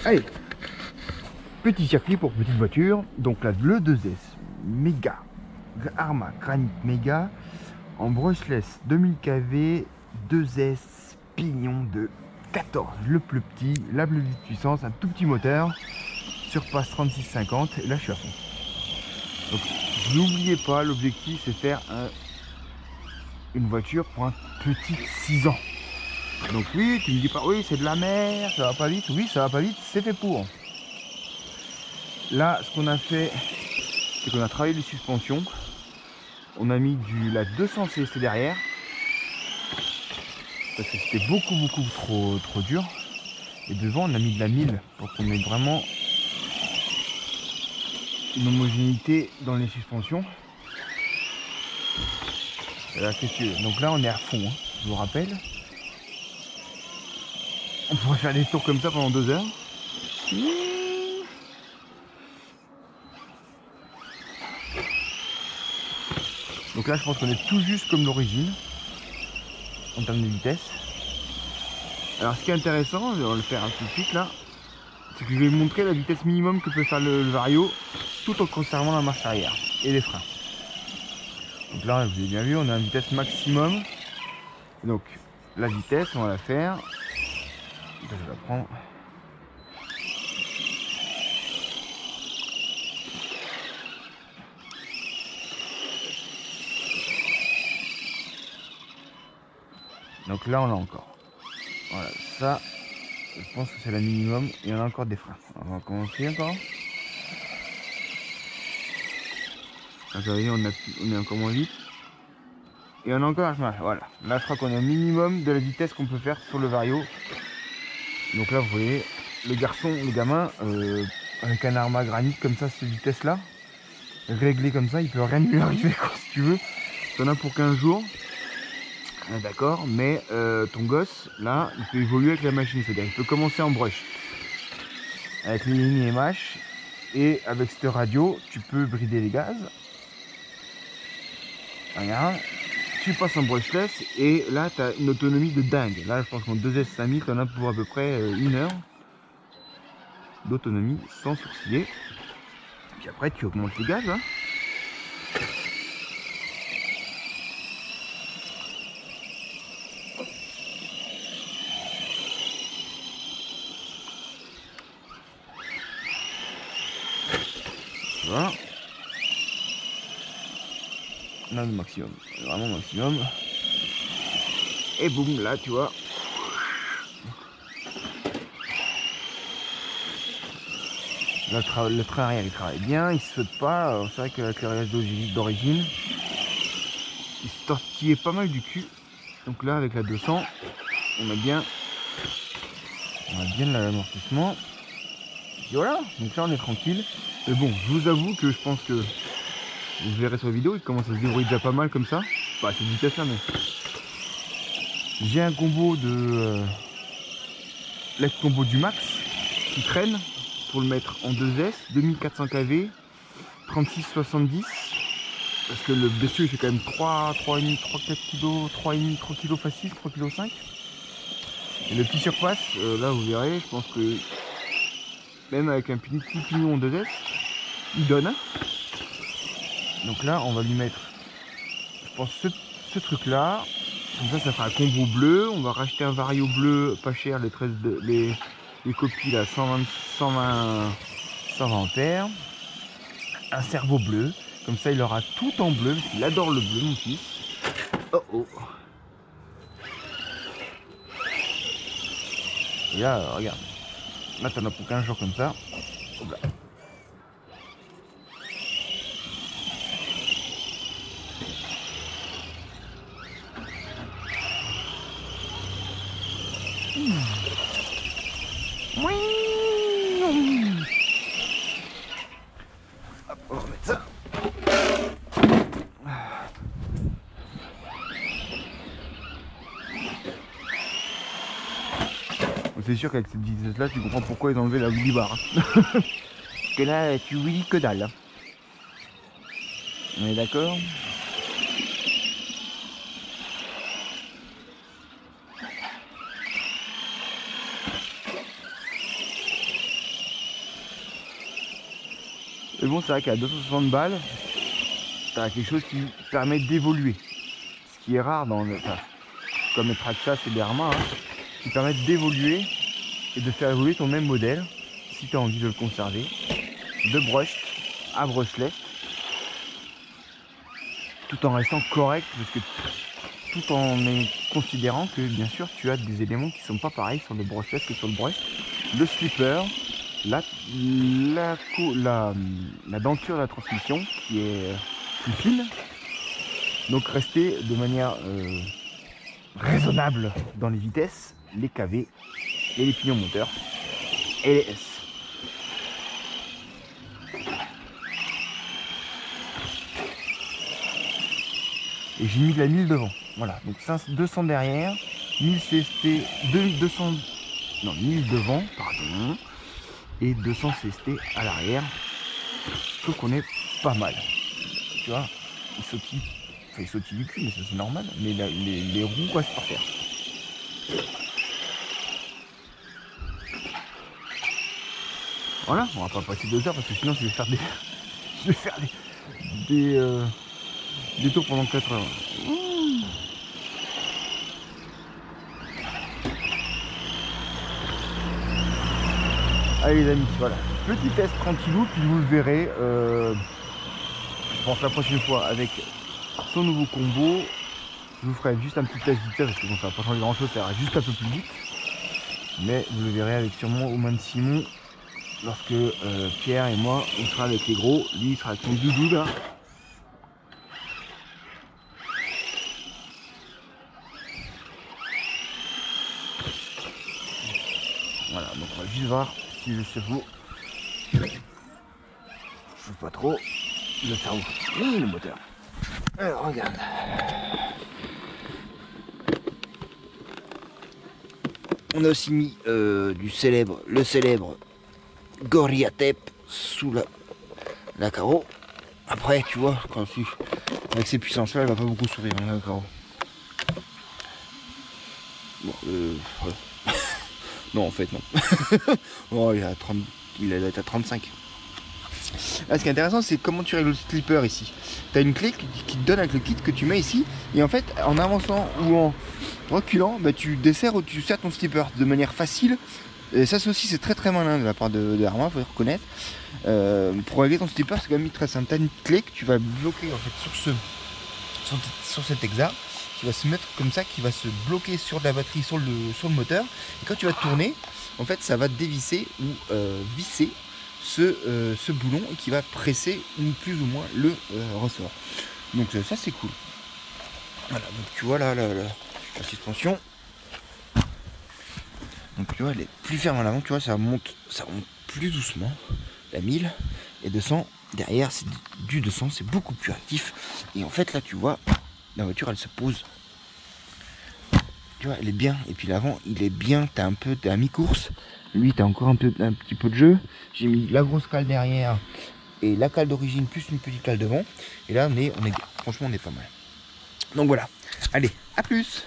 Allez, petit circuit pour petite voiture. Donc là, le 2S Mega Arma Granit Mega en brushless 2000 kV 2S pignon de 14, le plus petit, la plus petite puissance, un tout petit moteur, surpasse 36,50 et là je suis à fond. Donc n'oubliez pas, l'objectif c'est faire une voiture pour un petit 6 ans. Donc oui, tu me dis pas oui c'est de la mer, ça va pas vite. Oui, ça va pas vite, c'est fait pour. Là ce qu'on a fait, c'est qu'on a travaillé les suspensions. On a mis la 200 CC derrière parce que c'était beaucoup trop dur. Et devant on a mis de la 1000 pour qu'on ait vraiment une homogénéité dans les suspensions. Et là, donc là on est à fond, hein, je vous rappelle. On pourrait faire des tours comme ça pendant 2 heures. Donc là je pense qu'on est tout juste comme l'origine en termes de vitesse. Alors ce qui est intéressant, je vais le faire un tout de suite là, c'est que je vais vous montrer la vitesse minimum que peut faire le Vario tout en conservant la marche arrière et les freins. Donc là vous avez bien vu, on a une vitesse maximum. Donc la vitesse on va la faire. Je la prends. Donc là on a encore. Voilà, ça je pense que c'est la minimum. Il y en a encore des freins. On va commencer encore. Vous voyez, on est encore moins vite. Et on a encore un chemin. Voilà. Là je crois qu'on est au minimum de la vitesse qu'on peut faire sur le Vario. Donc là vous voyez le garçon, le gamin, avec un Arma Granit comme ça, cette vitesse là, réglé comme ça, il peut rien lui arriver quoi, si tu veux. T'en as pour 15 jours. D'accord, mais ton gosse, là, il peut évoluer avec la machine, c'est-à-dire il peut commencer en brush avec les lignes et MH, et avec cette radio, tu peux brider les gaz. Regarde, tu passes en brushless, et là, tu as une autonomie de dingue. Là, je pense qu'en 2S5000, tu en as pour à peu près 1 heure d'autonomie sans sourciller. Puis après, tu augmentes les gaz, hein. Voilà. Là le maximum, vraiment maximum. Et boum, là tu vois. Là, le train arrière il travaille bien, il se saute pas. C'est vrai que l'éclairage d'origine, il se tortillait pas mal du cul. Donc là avec la 200, on a bien l'amortissement. Et voilà, donc là on est tranquille. Mais bon, je vous avoue que je pense que vous verrez sur la vidéo, il commence à se débrouiller déjà pas mal comme ça. Pas à cette vitesse là, mais j'ai un combo de l'ex-combo du max qui traîne pour le mettre en 2S, 2400 kV, 36,70. Parce que le bestiau il fait quand même 3,5 4 kg, 3,5, 3 kg facile, 3,5 kg. Et le petit surface, là vous verrez, je pense que même avec un petit pignon en 2S, il donne. Donc là on va lui mettre, je pense, ce truc là. Comme ça fera un combo bleu. On va racheter un Vario bleu pas cher, les copies là, 120 ampères. Un cerveau bleu. Comme ça il aura tout en bleu. Il adore le bleu mon fils. Oh oh. Et là regarde. Là t'en as pour 15 jours comme ça. Hop là. Hop, on va remettre ça. C'est sûr qu'avec cette vitesse là tu comprends pourquoi ils ont enlevé la wheelie bar. Parce que là tu wheelies que dalle. On est d'accord? Mais bon, c'est vrai qu'à 260 balles, tu as quelque chose qui permet d'évoluer. Ce qui est rare dans le, enfin, comme les Traxxas et les Arma, hein, qui permettent d'évoluer et de faire évoluer ton même modèle si tu as envie de le conserver. De brushed à brushless, tout en restant correct, parce que tout en considérant que bien sûr tu as des éléments qui sont pas pareils sur le brushless que sur le brush. Le slipper, la denture de la transmission qui est plus fine, donc rester de manière raisonnable dans les vitesses, les KV et les pignons moteurs et les S. Et j'ai mis de la 1000 devant, voilà, donc 200 derrière, 1000 CST, 200, non 1000 devant, pardon, et 200 CST à l'arrière. Je trouve qu'on est pas mal, tu vois, il sautille du cul, mais ça c'est normal, mais les roues restent par terre. Voilà, on va pas passer 2 heures parce que sinon je vais faire des tours pendant 4 heures. Allez les amis, voilà, petit test tranquillou, puis vous le verrez, je pense la prochaine fois avec son nouveau combo. Je vous ferai juste un petit test vite parce que bon, ça va pas changer grand chose, ça ira juste un peu plus vite. Mais vous le verrez avec sûrement aux mains de Simon lorsque Pierre et moi on sera avec les gros, lui il sera avec son doudou là. Voilà, donc on va juste voir si le cerveau ne pas trop le cerveau ni le moteur. Alors regarde. On a aussi mis le célèbre Gorilla Tape sous la carreau. Après tu vois, quand avec ces puissances là, elle va pas beaucoup sourire hein, la carreau. Bon, ouais. Non en fait non. Oh, il doit être à 35. Là, ce qui est intéressant, c'est comment tu règles le slipper ici. Tu as une clé qui te donne avec le kit que tu mets ici. Et en fait, en avançant ou en reculant, bah, tu desserres ou tu serres ton slipper de manière facile. Et ça, c'est très très malin de la part de Arma, faut reconnaître. Pour régler ton slipper, c'est quand même très simple. Tu as une clé que tu vas bloquer en fait sur cet exa, qui va se mettre comme ça, qui va se bloquer sur la batterie, sur le moteur. Et quand tu vas tourner, en fait, ça va dévisser ou visser ce boulon et qui va presser plus ou moins le ressort. Donc ça c'est cool. Voilà, donc tu vois là la suspension. Donc tu vois elle est plus ferme en avant, tu vois ça monte plus doucement. La 1000 et 200 derrière c'est du 200, c'est beaucoup plus actif. Et en fait là tu vois la voiture elle se pose. Tu vois elle est bien et puis l'avant il est bien, t'as à mi-course. Lui t'as encore un petit peu de jeu. J'ai mis la grosse cale derrière et la cale d'origine plus une petite cale devant. Et là franchement on est pas mal. Donc voilà. Allez, à plus.